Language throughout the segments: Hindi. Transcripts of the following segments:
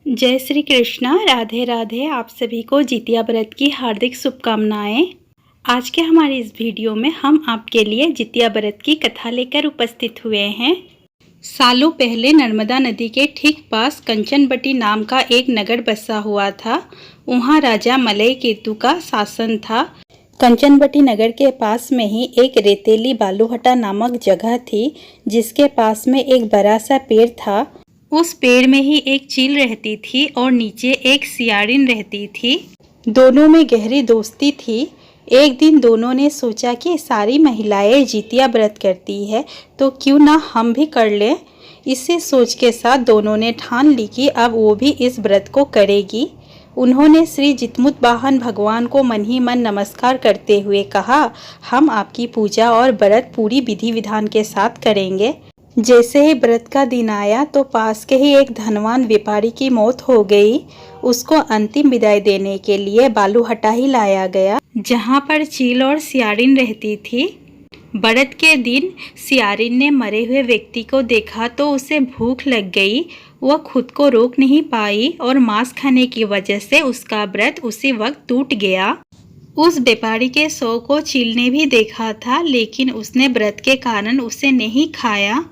जय श्री कृष्णा। राधे राधे। आप सभी को जितिया व्रत की हार्दिक शुभकामनाएं। आज के हमारे इस वीडियो में हम आपके लिए जितिया व्रत की कथा लेकर उपस्थित हुए हैं। सालों पहले नर्मदा नदी के ठीक पास कंचनबटी नाम का एक नगर बसा हुआ था। वहाँ राजा मलय केतु का शासन था। कंचनबटी नगर के पास में ही एक रेतीली बालूहटा नामक जगह थी, जिसके पास में एक बड़ा सा पेड़ था। उस पेड़ में ही एक चील रहती थी और नीचे एक सियारिन रहती थी। दोनों में गहरी दोस्ती थी। एक दिन दोनों ने सोचा कि सारी महिलाएं जितिया व्रत करती है तो क्यों ना हम भी कर लें। इसी सोच के साथ दोनों ने ठान ली कि अब वो भी इस व्रत को करेगी। उन्होंने श्री जितमुत वाहन भगवान को मन ही मन नमस्कार करते हुए कहा, हम आपकी पूजा और व्रत पूरी विधि विधान के साथ करेंगे। जैसे ही व्रत का दिन आया तो पास के ही एक धनवान व्यापारी की मौत हो गई। उसको अंतिम विदाई देने के लिए बालूहटा ही लाया गया, जहाँ पर चील और सियारिन रहती थी। व्रत के दिन सियारिन ने मरे हुए व्यक्ति को देखा तो उसे भूख लग गई। वह खुद को रोक नहीं पाई और मांस खाने की वजह से उसका व्रत उसी वक्त टूट गया। उस व्यापारी के शव को चील ने भी देखा था, लेकिन उसने व्रत के कारण उसे नहीं खाया।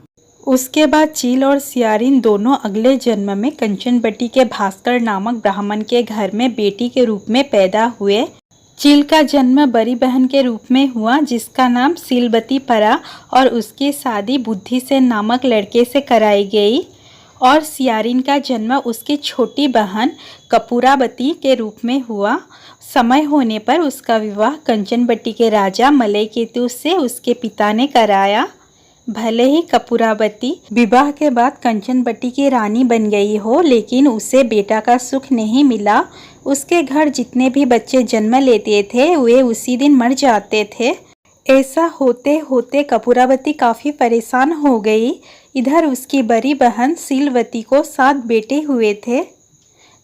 उसके बाद चील और सियारिन दोनों अगले जन्म में कंचनबटी के भास्कर नामक ब्राह्मण के घर में बेटी के रूप में पैदा हुए। चील का जन्म बड़ी बहन के रूप में हुआ, जिसका नाम सीलवती पड़ा और उसकी शादी बुद्धिसेन नामक लड़के से कराई गई। और सियारिन का जन्म उसकी छोटी बहन कपूरावती के रूप में हुआ। समय होने पर उसका विवाह कंचनबटी के राजा मलय केतु से उसके पिता ने कराया। भले ही कपूरावती विवाह के बाद कंचनबटी की रानी बन गई हो, लेकिन उसे बेटा का सुख नहीं मिला। उसके घर जितने भी बच्चे जन्म लेते थे वे उसी दिन मर जाते थे। ऐसा होते होते कपूरावती काफ़ी परेशान हो गई। इधर उसकी बड़ी बहन सीलवती को 7 बेटे हुए थे।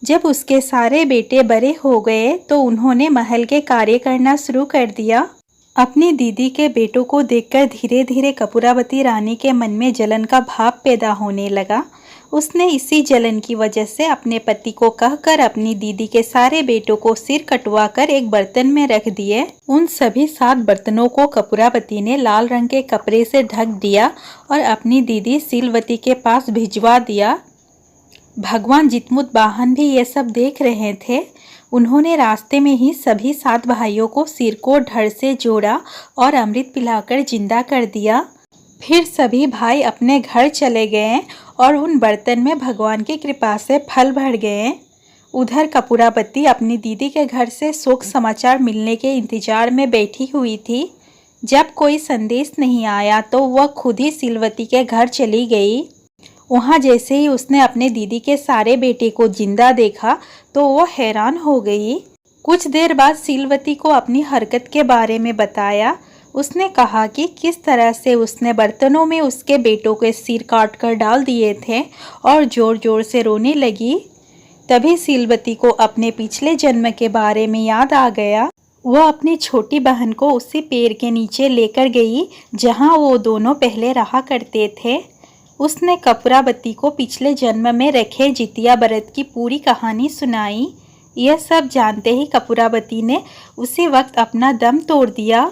जब उसके सारे बेटे बड़े हो गए तो उन्होंने महल के कार्य करना शुरू कर दिया। अपनी दीदी के बेटों को देखकर धीरे धीरे कपूरावती रानी के मन में जलन का भाव पैदा होने लगा। उसने इसी जलन की वजह से अपने पति को कहकर अपनी दीदी के सारे बेटों को सिर कटवाकर एक बर्तन में रख दिए। उन सभी 7 बर्तनों को कपूरावती ने लाल रंग के कपड़े से ढक दिया और अपनी दीदी सीलवती के पास भिजवा दिया। भगवान जितमुत वाहन भी ये सब देख रहे थे। उन्होंने रास्ते में ही सभी 7 भाइयों को सिर को धड़ से जोड़ा और अमृत पिलाकर जिंदा कर दिया। फिर सभी भाई अपने घर चले गए और उन बर्तन में भगवान की कृपा से फल भर गए। उधर कपूरावती अपनी दीदी के घर से शोक समाचार मिलने के इंतजार में बैठी हुई थी। जब कोई संदेश नहीं आया तो वह खुद ही सीलवती के घर चली गई। वहाँ जैसे ही उसने अपने दीदी के सारे बेटे को जिंदा देखा तो वो हैरान हो गई। कुछ देर बाद सीलवती को अपनी हरकत के बारे में बताया। उसने कहा कि किस तरह से उसने बर्तनों में उसके बेटों के सिर काट कर डाल दिए थे और जोर जोर से रोने लगी। तभी सीलवती को अपने पिछले जन्म के बारे में याद आ गया। वह अपनी छोटी बहन को उसी पेड़ के नीचे लेकर गई जहाँ वो दोनों पहले रहा करते थे। उसने कपूरावती को पिछले जन्म में रखे जितिया व्रत की पूरी कहानी सुनाई। यह सब जानते ही कपूरावती ने उसी वक्त अपना दम तोड़ दिया।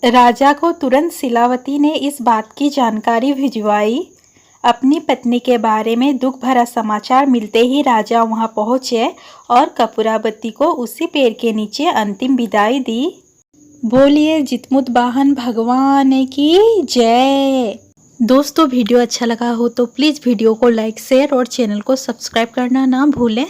राजा को तुरंत सीलावती ने इस बात की जानकारी भिजवाई। अपनी पत्नी के बारे में दुख भरा समाचार मिलते ही राजा वहां पहुंचे और कपूरावती को उसी पेड़ के नीचे अंतिम विदाई दी। बोलिए जितमुत वाहन भगवान की जय। दोस्तों, वीडियो अच्छा लगा हो तो प्लीज़ वीडियो को लाइक, शेयर और चैनल को सब्सक्राइब करना ना भूलें।